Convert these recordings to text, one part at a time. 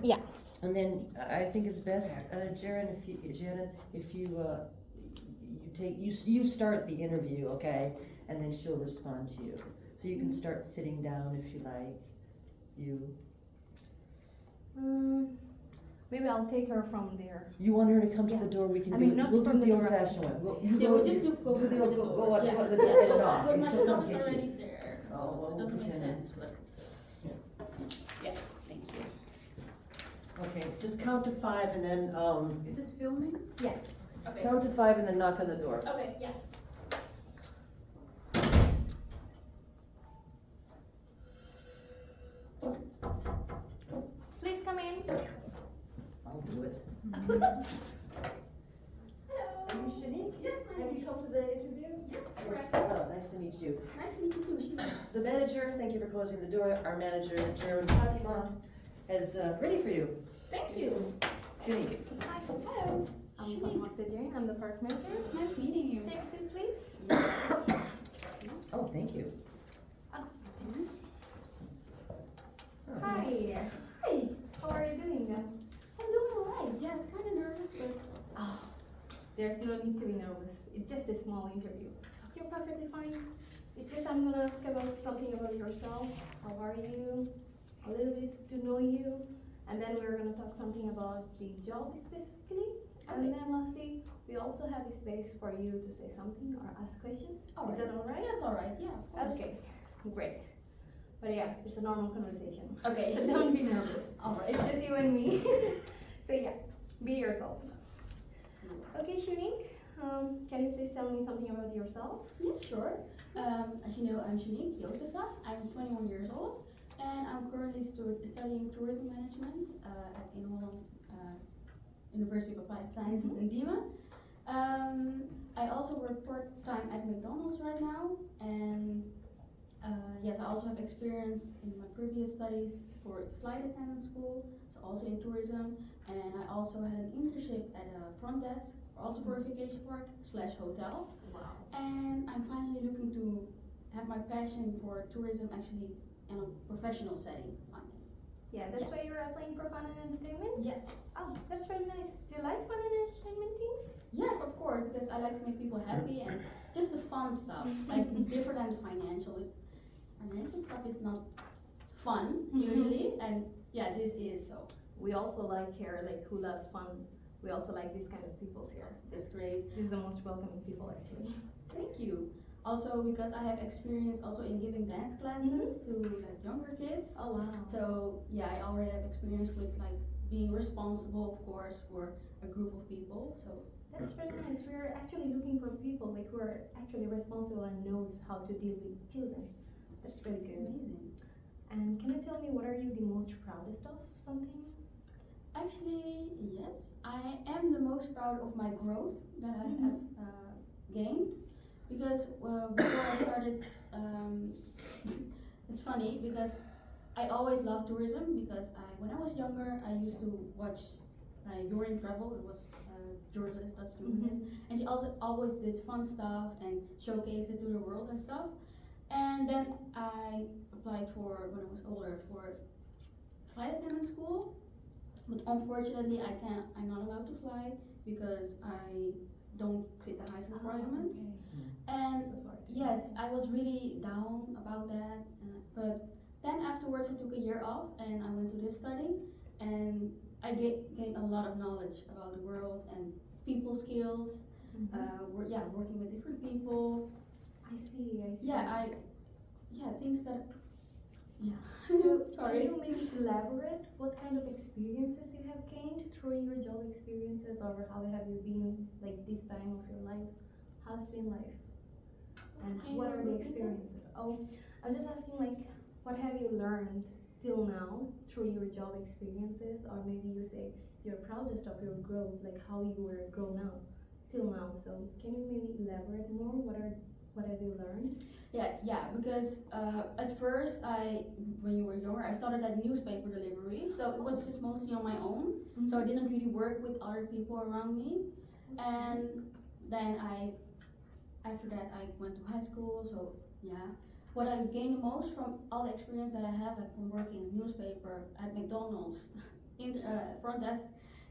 Yeah. And then I think it's best, Jared, if you you start the interview, okay, and then she'll respond to you. So you can start sitting down if you like. Maybe I'll take her from there. You want her to come to the door? We can do it. not We'll do from the the old door. fashioned one. We'll just go through the door. Go on, Yeah. go on, get it off. But and my she'll come stuff is get you. already there. Oh, well, It doesn't make pretend. sense, but. Yeah, thank you. Okay, just count to 5 and then, Is it filming? Yeah. Okay. count to 5 and then knock on the door. Okay, yeah. Please come in. I'll do it. Hello. Are you Shunique? Yes, ma'am. Have you come to the interview? Yes, correct. Oh, nice to meet you. Nice to meet you too, Shunique. The manager, thank you for closing the door. Our manager, Jared Fatima, is ready for you. Thank you. Shunique. Hi. Hello. I'm Shunique. Fatima Jane. I'm the park manager. Nice meeting you. Take a seat, please. Oh, thank you. Oh, thanks. Oh, Hi. Hi. How are you doing then? I'm doing alright. Yes, kind of nervous, but. Oh, there's no need to be nervous. It's just a small interview. You're perfectly fine. It's just I'm gonna ask about something about yourself. How are you? A little bit to know you. And then we're gonna talk something about the job specifically. And Okay. then lastly, we also have a space for you to say something or ask questions. Alright. Is that alright? That's alright, yeah. Of course. Okay, great. But yeah, it's a normal conversation. Okay. So don't be nervous. Alright. It's just you and me. So yeah, be yourself. Okay, Shunique, can you please tell me something about yourself? Yes, sure. As you know, I'm Shunique Josefa. I'm 21 years old, and I'm currently studying tourism management at in Holland University of Applied Sciences in Diemen. I also work part-time at McDonald's right now, and yes, I also have experience in my previous studies for flight attendant school, so also in tourism, and I also had an internship at a front desk, also for a vacation park / hotel. Wow. And I'm finally looking to have my passion for tourism actually in a professional setting finally. Yeah, that's why you're applying for fun and entertainment? Yes. Oh, that's very nice. Do you like fun and entertainment things? Yes, of course, because I like to make people happy and just the fun stuff. Like it's different than the financial. Financial stuff is not fun usually, and yeah, this is so. We also like here, like who loves fun. We also like these kind of people here. That's great. This is the most welcoming people actually. Thank you. Also because I have experience also in giving dance classes to like younger kids. Oh wow. So yeah, I already have experience with like being responsible, of course, for a group of people. So That's very nice. We're actually looking for people like who are actually responsible and knows how to deal with children. That's really good. amazing. And can you tell me what are you the most proudest of? Something? Actually, yes, I am the most proud of my growth that I have gained, because before I started, it's funny because I always loved tourism because when I was younger I used to watch During Travel. It was a journalist that's doing this, and she also always did fun stuff and showcased it to the world and stuff. And then I applied for, when I was older, for flight attendant school. But unfortunately, I'm not allowed to fly because I don't fit the height requirements. And So sorry. yes, I was really down about that. But then afterwards, I took a year off and I went to this study, and I gained a lot of knowledge about the world and people skills. Working with different people. I see. Things that. Yeah. So Sorry. can you maybe elaborate what kind of experiences you have gained through your job experiences, or how have you been like this time of your life? How's been life? And Can what you are the repeat that? experiences? Oh, I was just asking like what have you learned till now through your job experiences, or maybe you say you're proudest of your growth, like how you were grown up till now. So can you maybe elaborate more? What have you learned? Yeah, because at first when you were younger, I started at newspaper delivery, so it was just mostly on my own. So I didn't really work with other people around me, and then after that I went to high school. So yeah, what I gained the most from all the experience that I have from working in newspaper at McDonald's, front desk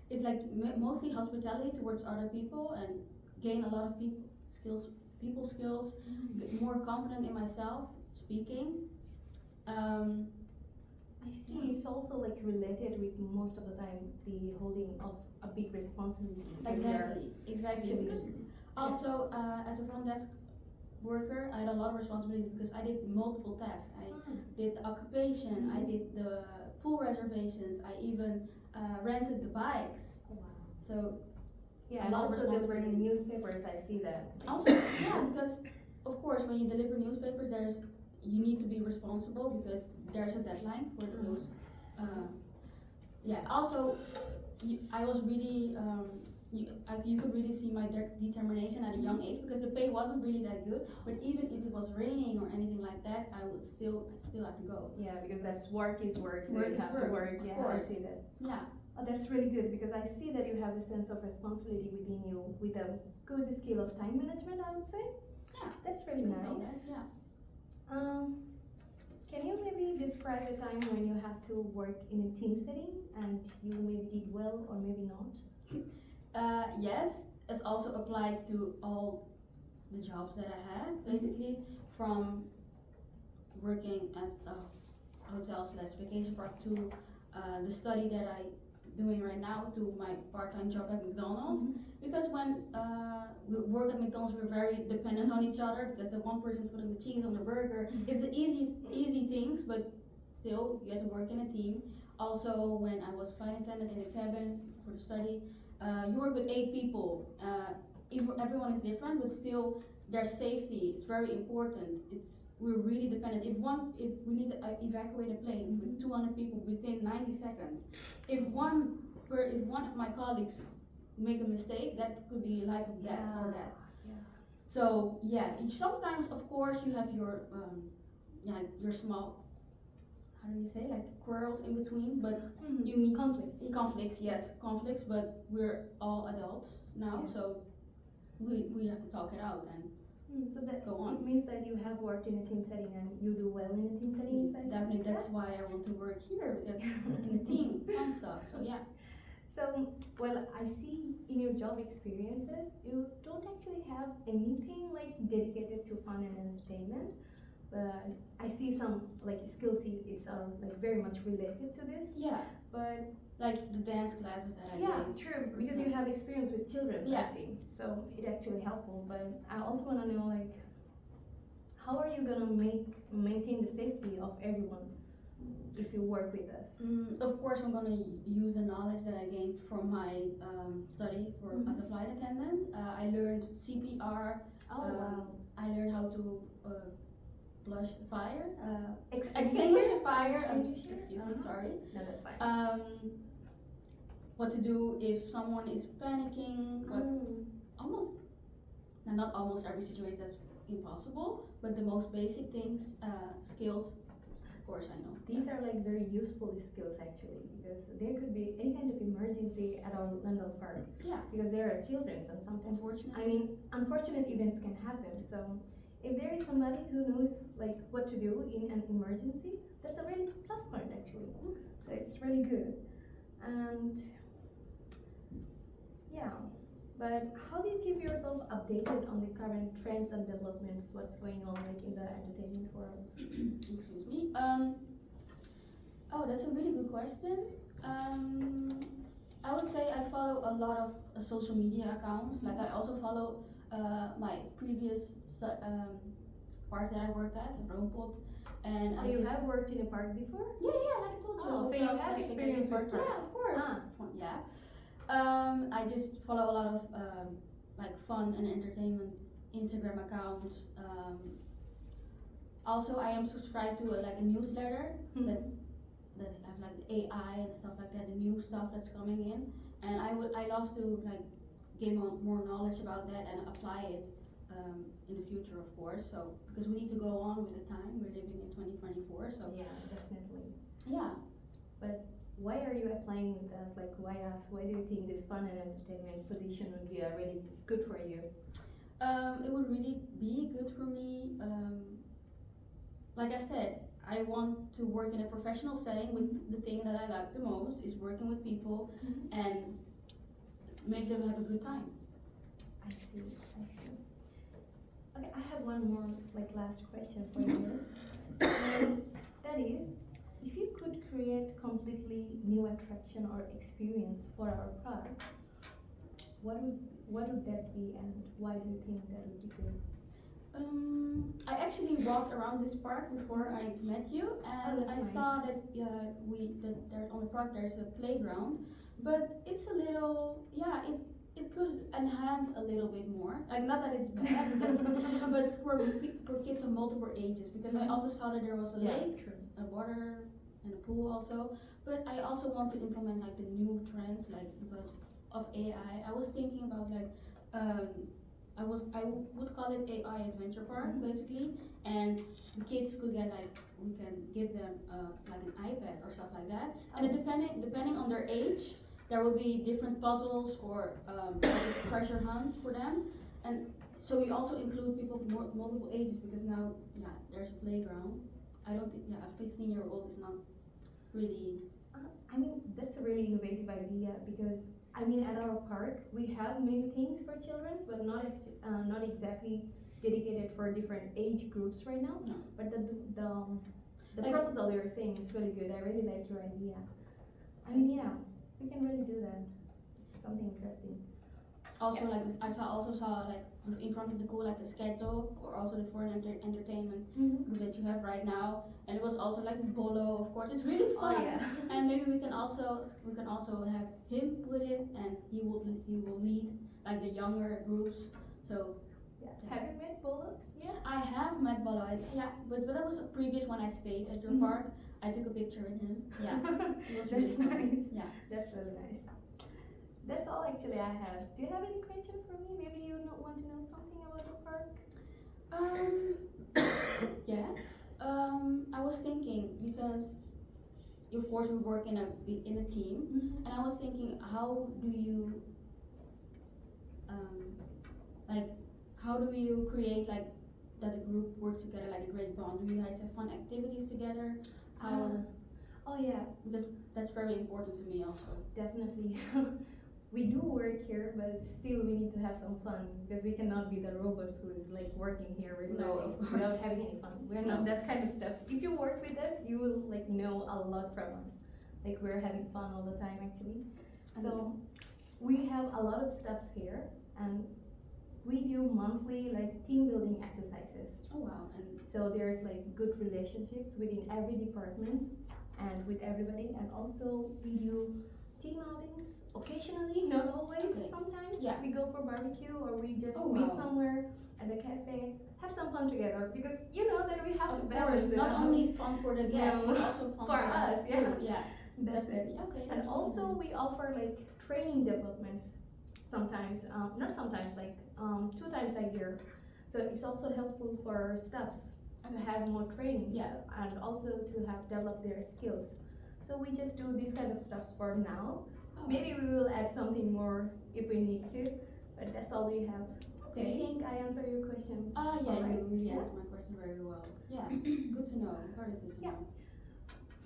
is like mostly hospitality towards other people and gain a lot of people skills, get more confident in myself speaking. I see. It's also like related with most of the time the holding of a big responsibility. because you're Exactly. actually- Because also as a front desk worker, I had a lot of responsibilities because I did multiple tasks. I did the occupation, I did the pool reservations, I even rented the bikes. Oh, wow. So Yeah, A and lot of also delivering responsibility. newspapers, I see that. also, yeah, because of course when you deliver newspapers, you need to be responsible because there's a deadline for those. Also, I was really you could really see my determination at a young age because the pay wasn't really that good. But even if it was raining or anything like that, I still have to go. Yeah, because that's work is work, so Work you is have to work, work. of Yeah, course. I see that. Yeah. Oh, that's really good because I see that you have a sense of responsibility within you with a good skill of time management, I would say. Yeah. That's really I know nice. that, yeah. Can you maybe describe a time when you had to work in a team setting and you maybe did well or maybe not? Yes, it's also applied to all the jobs that I had, basically from working at a hotel / vacation park to the study that I doing right now to my part-time job at McDonald's. Because when we work at McDonald's, we're very dependent on each other because the one person's putting the cheese on the burger. It's the easy things, but still you have to work in a team. Also, when I was flight attendant in a cabin for the study, you work with 8 people. Everyone is different, but still there's safety. It's very important. We're really dependent. If we need to evacuate a plane with 200 people within 90 seconds, if one of my colleagues make a mistake, that could be life or death or that. Yeah. So yeah, sometimes of course you have your small, how do you say, like quarrels in between, but you need conflicts, but we're all adults now, Yeah. so we have to talk it out and So that go on. it means that you have worked in a team setting and you do well in a team setting. if I say Definitely, that? that's why I want to work here because in a team and stuff. So yeah. So, well, I see in your job experiences, you don't actually have anything like dedicated to fun and entertainment, but I see some like skills it's like very much related to this. Yeah, But like the dance classes that I yeah, gave. true, because you have experience with children, Yeah. I see. So it actually helpful. But I also want to know like, how are you gonna maintain the safety of everyone if you work with us? Of course, I'm gonna use the knowledge that I gained from my study as a flight attendant. I learned CPR. Oh wow. I learned how to flush fire, Extinguish extinguish a fire. Extinguisher? Excuse me, sorry. No, that's fine. What to do if someone is panicking? Not almost every situation that's impossible, but the most basic things, skills. Of course, I know. These are like very useful skills actually, because there could be any kind of emergency at our London park. Yeah. Because there are children, and sometimes, Unfortunately. I mean, unfortunate events can happen. So if there is somebody who knows like what to do in an emergency, that's a really plus point actually. So it's really good. And yeah, but how do you keep yourself updated on the current trends and developments? What's going on like in the entertainment world? Excuse me. Oh, that's a really good question. I would say I follow a lot of social media accounts. Like I also follow my previous park that I worked at, Roompot, and Oh, you have worked in a park before? Yeah, like I told you. Oh, so you hotels, have like experience vacation with parks. Yeah, parks. of course. Ah. Yeah. I just follow a lot of like fun and entertainment Instagram accounts. Also, I am subscribed to like a newsletter that have like AI and stuff like that, the new stuff that's coming in, and I love to like gain more knowledge about that and apply it in the future, of course. So because we need to go on with the time, we're living in 2024. So Yeah, definitely. yeah. But why are you applying with us? Like, why us? Why do you think this fun and entertainment position would be really good for you? It would really be good for me. Like I said, I want to work in a professional setting with the thing that I like the most is working with people and make them have a good time. I see. Okay, I have one more like last question for you. That is, if you could create completely new attraction or experience for our park, what would that be, and why do you think that would be good? I actually walked around this park before I met you, and that's I nice. saw that that there on the park there's a playground, but it's a little it could enhance a little bit more. Like not that it's bad, but for kids of multiple ages. Because I also saw that there was a lake, True. a water, and a pool also. But I also want to implement like the new trends, like because of AI. I was thinking about like I would call it AI Adventure Park basically, and the kids could get like we can give them like an iPad or stuff like that, and it depending on their age, there will be different puzzles or like a treasure hunt for them, and so we also include people of multiple ages because now there's a playground. I don't think a 15-year-old is not really. I mean, that's a really innovative idea because I mean, at our park we have many things for children, but not exactly dedicated for different age groups right now. No. But the Like- proposal you're saying is really good. I really like your idea. I mean, yeah, we can really do that. It's something interesting. Also, Yeah. like this, I also saw like in front of the pool like a schedule or also the foreign entertainment that you have right now, and it was also like bolo. Of course, it's really Oh fun. yeah. And maybe we can also have him with it, and he will lead like the younger groups. So Yeah. Have you met Bolo? Yeah. I have met Bolo. But that was a previous when I stayed at your park. I took a picture with him. Yeah, it was That's really fun. nice. Yeah. That's really nice. That's all actually I have. Do you have any question for me? Maybe you want to know something about the park? Yes. I was thinking because, of course, we work in a team, and I was thinking, how do you, how do you create like that the group works together like a great bond? Do you guys have fun activities together? How? Oh yeah, Because that's very important to me also. definitely. We do work here, but still we need to have some fun because we cannot be the robots who is like working here regularly of course. without having any fun. We're not No. that kind of stuff. If you work with us, you will like know a lot from us. Like we're having fun all the time actually. So we have a lot of stuffs here, and we do monthly like team building exercises. Oh wow! And So there's like good relationships within every department and with everybody, and also we do team outings occasionally, not always. Okay. Sometimes Yeah. we go for barbecue or we just Oh, meet wow. somewhere at the cafe, have some fun together because you know that we have to of balance course, it not out. only fun for the guests, No. but also fun For us, yeah. too. Yeah. That's it. Definitely. Okay. And That's also really nice. we offer like training developments sometimes, not sometimes, like 2 times a year. So it's also helpful for staffs to have more training, Yeah. and also to have developed their skills. So we just do this kind of stuff for now. Oh, Maybe we will add something more if we need to, but that's all we have. Do you Okay. think I answered your questions? Yeah, alright? you really Yeah? answered my question very well. Yeah. Good to know. Very good to Yeah. know.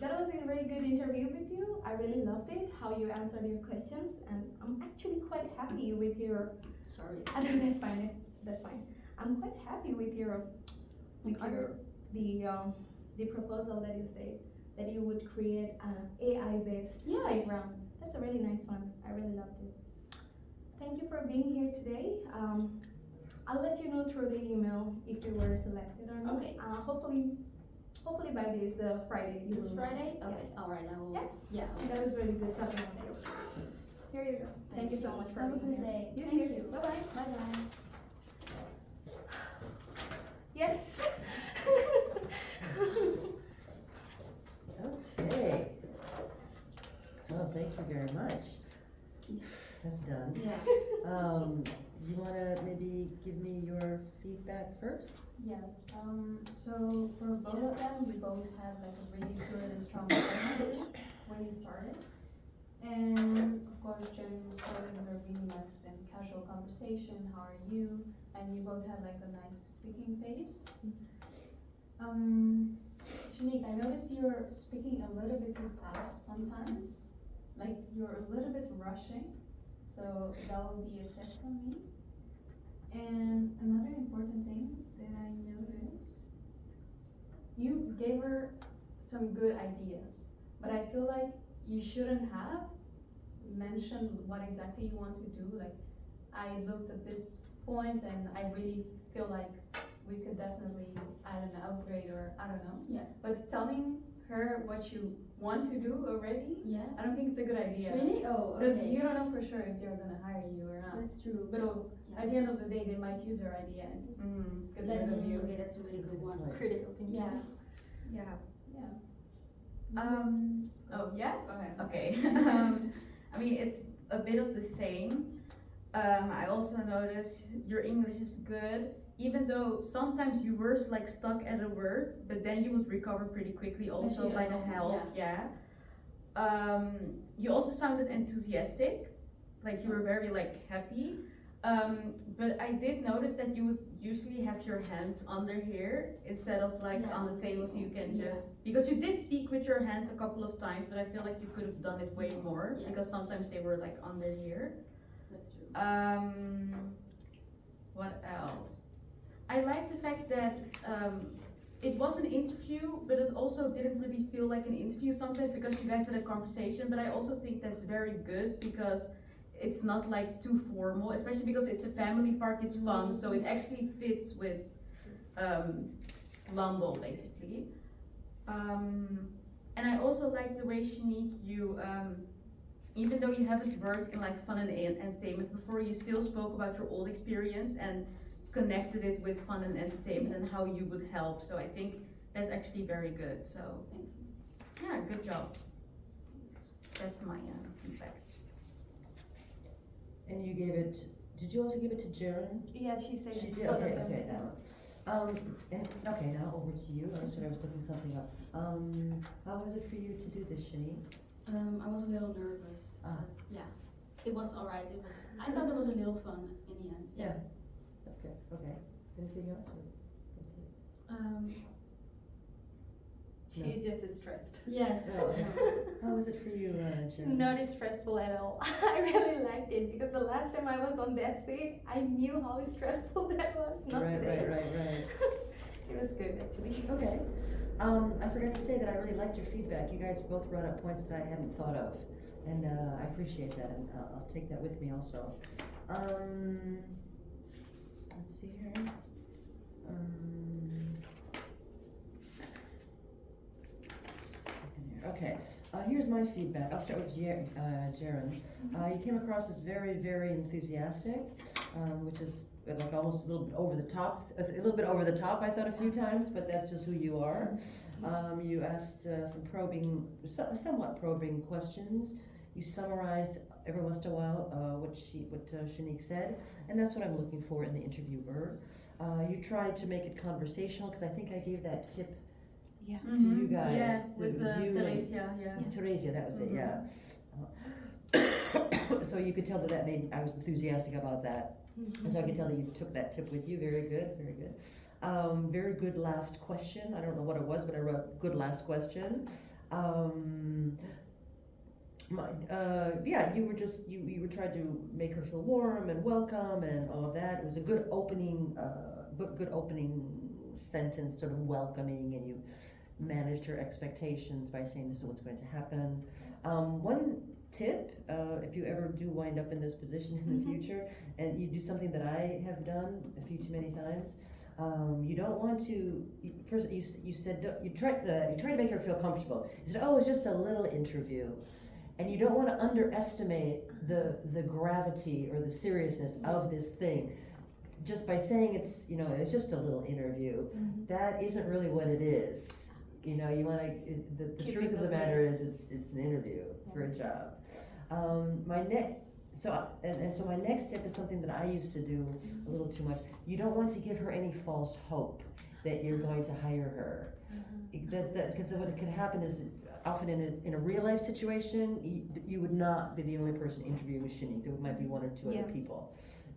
That was a very good interview with you. I really loved it, how you answered your questions, and I'm actually quite happy with your. Sorry. I think that's fine. That's fine. I'm quite happy with your, the proposal that you say that you would create an AI-based Yes. playground. That's a really nice one. I really loved it. Thank you for being here today. I'll let you know through the email if you were selected or not. Okay. Hopefully by this Friday you This will know. Friday? Yeah. Okay. All right. I will. Yeah. Yeah. That was really good talking with you. Here you go. Thank you so much for Have a being good here. day. You Thank too. you. Bye bye. Bye bye. Yes. Okay. So thank you very much. That's done. Yeah. You wanna maybe give me your feedback first? Yes, so for both of them, you both had like a really good and strong personality when you started. And of course, Jen, you started with a really nice and casual conversation, how are you? And you both had like a nice speaking pace. Shunique, I noticed you're speaking a little bit too fast sometimes. Like you're a little bit rushing. So that would be a tip from me. And another important thing that I noticed, you gave her some good ideas, but I feel like you shouldn't have mentioned what exactly you want to do. Like, I looked at this point and I really feel like we could definitely add an upgrade or I don't know. Yeah. But telling her what you want to do already, Yeah. I don't think it's a good idea. Really? Oh, Because okay. you don't know for sure if they're gonna hire you or not. That's true. So yeah. at the end of the day, they might use your idea and just get rid That's of you. okay. That's a really good one. Right. Critical thinking. Yeah. Yeah. Yeah. Oh yeah. Go ahead. Okay. I mean, it's a bit of the same. I also noticed your English is good, even though sometimes you were like stuck at a word, but then you would recover pretty quickly also Especially by the alone, help. Yeah. You also sounded enthusiastic, like you were very like happy. But I did notice that you would usually have your hands under here instead of like Yeah. on the table, so you can Yeah. just, because you did speak with your hands a couple of times, but I feel like you could have done it way more Yeah. because sometimes they were like under here. That's true. What else? I like the fact that it was an interview, but it also didn't really feel like an interview sometimes because you guys had a conversation. But I also think that's very good because it's not like too formal, especially because it's a family park, it's fun, so it actually fits with London basically. And I also like the way, Shunique, you even though you haven't worked in like fun and entertainment before, you still spoke about your old experience and connected it with fun and entertainment and how you would help. So I think that's actually very good. So Thank you. yeah, good job. That's my feedback. And you gave it, did you also give it to Jaren? Yeah, she said. She did, both of okay, them. okay, now. And, okay, now over to you, I said I was looking something up. How was it for you to do this, Shunique? I was a little nervous, Ah. but yeah, it was alright. It was. I thought it was a little fun in the end. Yeah. Okay, okay. Anything else? Or that's it? She's just stressed. Yes. Oh, how was it for you, Jaren? Not stressful at all. I really liked it because the last time I was on that scene, I knew how stressful that was. Not Right, today. right. It was good actually. Okay. I forgot to say that I really liked your feedback. You guys both brought up points that I hadn't thought of, and I appreciate that, and I'll take that with me also. Let's see here. Okay, here's my feedback. I'll start with Jaren. You came across as very, very enthusiastic, which is like almost a little bit over the top. I thought a few times, but that's just who you are. You asked some somewhat probing questions. You summarized every once in a while what Shunique said, and that's what I'm looking for in the interviewer. You tried to make it conversational because I think I gave that tip Yeah. to you guys. Yeah, that with it was you and- Theresia, yeah. Theresia, that was it, yeah. So you could tell that I was enthusiastic about that. And so I could tell that you took that tip with you. Very good, very good. Very good last question. I don't know what it was, but I wrote good last question. Yeah, you were trying to make her feel warm and welcome and all of that. It was a good opening sentence, sort of welcoming, and you managed her expectations by saying this is what's going to happen. One tip, if you ever do wind up in this position in the future, and you do something that I have done a few too many times, you don't want to. First, you said you try to make her feel comfortable. You said, "Oh, it's just a little interview," and you don't want to underestimate the gravity or the seriousness of this thing. Just by saying it's just a little interview, that isn't really what it is. You want to. The Keep truth it of the moving. matter is, it's an interview for a job. So my next tip is something that I used to do a little too much. You don't want to give her any false hope that you're going to hire her. Because what could happen is often in a real life situation, you would not be the only person interviewing with Shunique. There might be one or two Yeah. other people.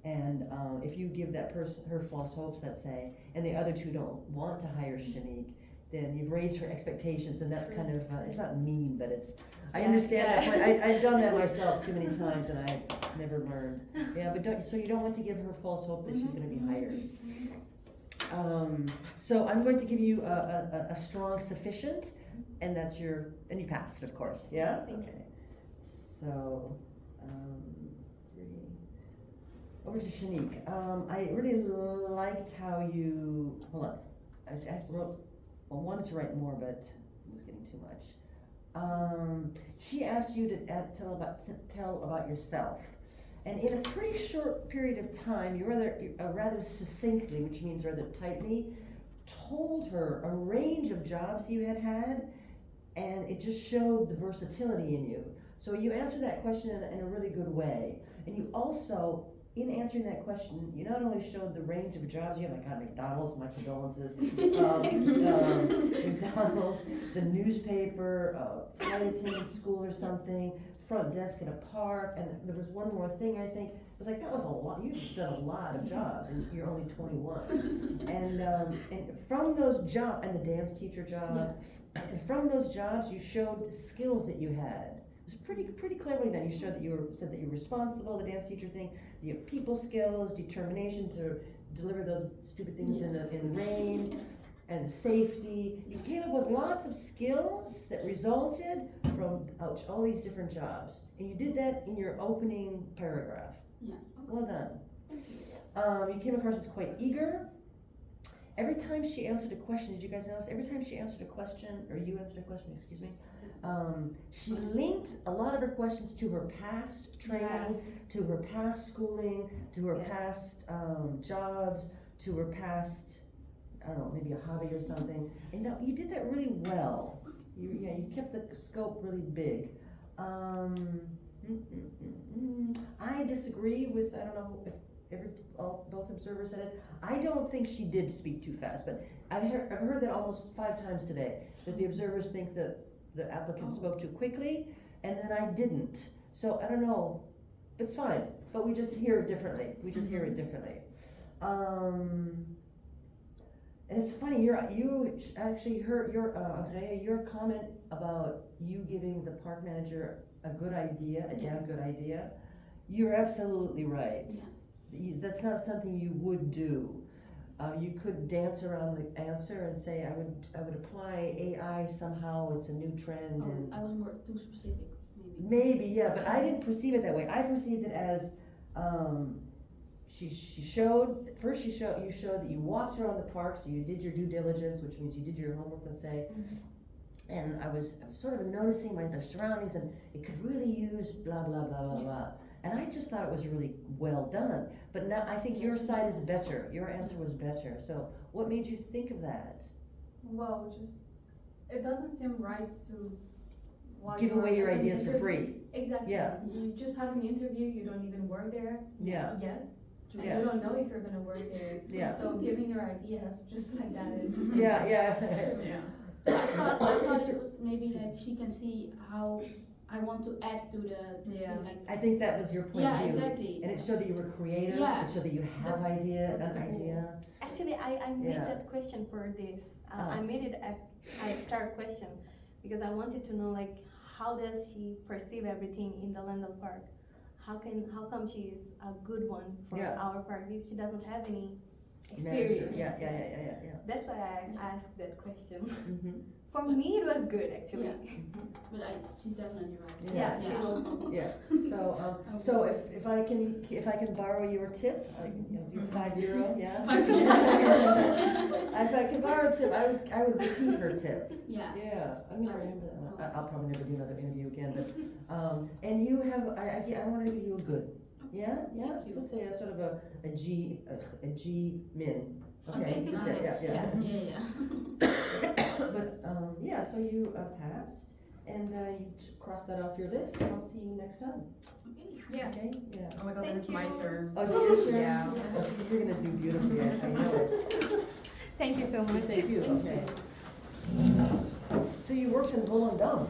And if you give that person her false hopes, let's say, and the other two don't want to hire Shunique, then you've raised her expectations, and that's kind of, it's not mean, but it's, I Yeah, understand that yeah. point. I've done that myself too many times, and I never learned. Yeah, but so you don't want to give her false hope that she's gonna be hired. So I'm going to give you a strong sufficient, and and you passed, of course, yeah? Thank you. Okay. So, 3. Over to Shunique. I really liked how you, hold on, I wanted to write more, but it was getting too much. She asked you to tell about yourself. And in a pretty short period of time, you rather succinctly, which means rather tightly, told her a range of jobs that you had, and it just showed the versatility in you. So you answered that question in a really good way. And you also, in answering that question, you not only showed the range of jobs you have, like McDonald's, my condolences, McDonald's, the newspaper, flight attendant school or something, front desk at a park, and there was one more thing I think. It was like, that was a lot, you've done a lot of jobs, and you're only 21. And from those jobs, and the dance teacher job, and from those jobs you showed skills that you had. It was pretty cleverly done. You said that you were responsible, the dance teacher thing, you have people skills, determination to deliver those stupid things in rain, and safety. You came up with lots of skills that resulted from all these different jobs. And you did that in your opening paragraph. Yeah. Well done. Thank you. You came across as quite eager. Every time she answered a question, did you guys notice? Every time she answered a question, or you answered a question, excuse me, she linked a lot of her questions to her past training, Yes. to her past schooling, to her Yes. past jobs, to her past, I don't know, maybe a hobby or something. And you did that really well. You kept the scope really big. I disagree with, I don't know if both observers said it. I don't think she did speak too fast, but I've heard that almost 5 times today, that the observers think that the applicant spoke too quickly, and then I didn't. So I don't know, it's fine, but we just hear it differently. Hear it differently. And it's funny, you actually heard Andrea, your comment about you giving the park manager a good idea, a damn good idea. You're absolutely right. Yeah. That's not something you would do. You could dance around the answer and say, I would apply AI somehow, it's a new trend. And I was more too specific, maybe. maybe, yeah, but I didn't perceive it that way. I perceived it as, you showed that you walked around the park, so you did your due diligence, which means you did your homework, let's say. And I was sort of noticing the surroundings, and it could really use blah, blah, blah, blah, blah. And I just thought it was really well done. But now I think your side is better. Your answer was better. So what made you think of that? Well, it doesn't seem right to Give away your ideas for free. Exactly. Yeah. You just have an interview, you don't even work there Yeah. yet. And Yeah. you don't know if you're gonna work there. Yeah. So giving your ideas just like that, it's just Yeah. Yeah. I thought it was maybe that she can see how I want to add to the Yeah. thing, like I think that was your point yeah, of view. exactly. And it showed that you were creative. Yeah. It showed that you have That's an the idea. Actually, I made Yeah. that question for this. Ah. I made it a star question because I wanted to know, like, how does she perceive everything in the London Park? How come she is a good one for Yeah. our park if she doesn't have any Manager. experience? Yeah. That's why I asked that question. Mm-hmm. For me, it was good actually. Yeah. But she's definitely right. Yeah, Yeah. she's also. Yeah. So if I can borrow your tip, your €5, yeah. If I can borrow a tip, I would repeat her tip. Yeah. Yeah, I'm gonna remember that one. I'll probably never do another interview again, but and you have I want to give you a good. Yeah. Thank you. So let's say a sort of a G min. Okay. Okay. Yeah. But so you passed, and you crossed that off your list. And I'll see you next time. Okay. Yeah. Okay. Yeah. Oh my god, then Thank it's my you. turn. Oh, is it your turn? Yeah. Okay, you're gonna do beautifully. I know it. Thank you so much. Thank you. Okay. So you worked in Volendam.